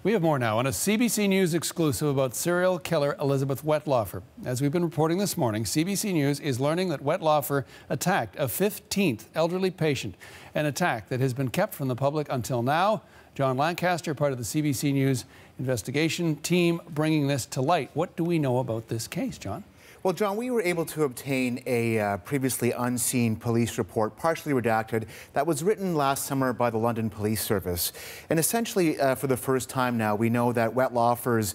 We have more now on a CBC News exclusive about serial killer Elizabeth Wettlaufer. As we've been reporting this morning, CBC News is learning that Wettlaufer attacked a 15th elderly patient, an attack that has been kept from the public until now. John Lancaster, part of the CBC News investigation team, bringing this to light. What do we know about this case, John? Well, John, we were able to obtain a previously unseen police report, partially redacted, that was written last summer by the London Police Service. And essentially, for the first time now, we know that Wettlaufer's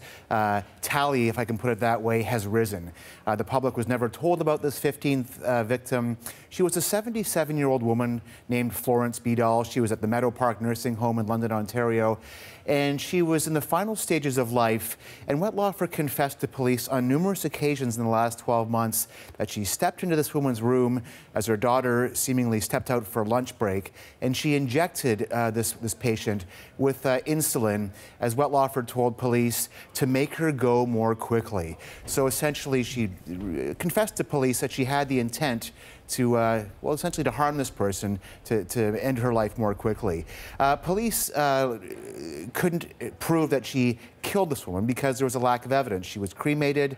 tally, if I can put it that way, has risen. The public was never told about this 15th victim. She was a 77-year-old woman named Florence Beadall. She was at the Meadow Park Nursing Home in London, Ontario. And she was in the final stages of life. And Wettlaufer confessed to police on numerous occasions in the last 12 months that she stepped into this woman's room as her daughter seemingly stepped out for lunch break, and she injected this patient with insulin, as Wettlaufer told police, to make her go more quickly. So essentially, she confessed to police that she had the intent to, well, essentially to harm this person, to end her life more quickly. Police couldn't prove that she killed this woman because there was a lack of evidence. She was cremated.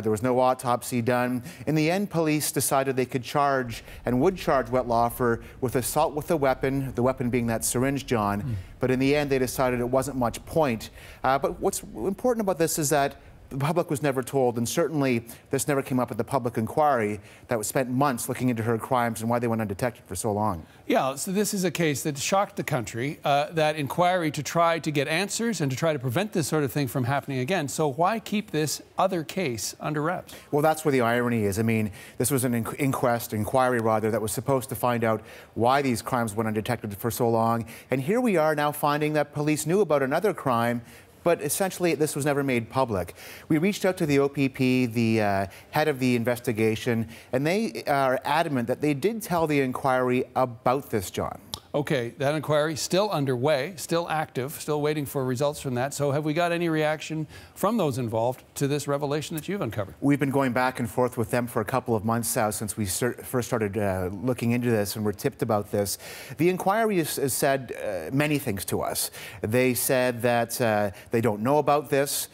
There was no autopsy done. In the end, police decided they could charge and would charge Wettlaufer with assault with a weapon, the weapon being that syringe, John. But in the end, they decided it wasn't much point. But what's important about this is that the public was never told, and certainly this never came up at the public inquiry that was spent months looking into her crimes and why they went undetected for so long. Yeah, so this is a case that shocked the country, that inquiry to try to get answers and to try to prevent this sort of thing from happening again. So why keep this other case under wraps? Well, that's where the irony is. I mean, this was an inquiry rather, that was supposed to find out why these crimes went undetected for so long. And here we are now finding that police knew about another crime, but essentially this was never made public. We reached out to the OPP, the head of the investigation, and they are adamant that they did tell the inquiry about this, John. Okay, that inquiry still underway, still active, still waiting for results from that. So have we got any reaction from those involved to this revelation that you've uncovered? We've been going back and forth with them for a couple of months now since we first started looking into this and were tipped about this. The inquiry has said many things to us. They said that they don't know about this,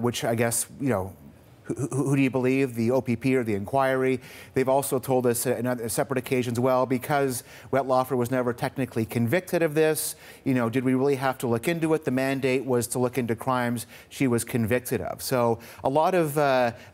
which I guess, you know, who do you believe, the OPP or the inquiry? They've also told us on other separate occasions, well, because Wettlaufer was never technically convicted of this, you know, did we really have to look into it? The mandate was to look into crimes she was convicted of. So a lot of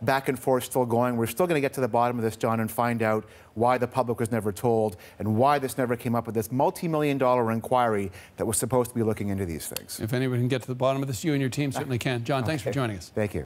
back and forth still going. We're still going to get to the bottom of this, John, and find out why the public was never told and why this never came up with this multi-million-dollar inquiry that was supposed to be looking into these things. If anyone can get to the bottom of this, you and your team certainly can. John, thanks for joining us. Thank you.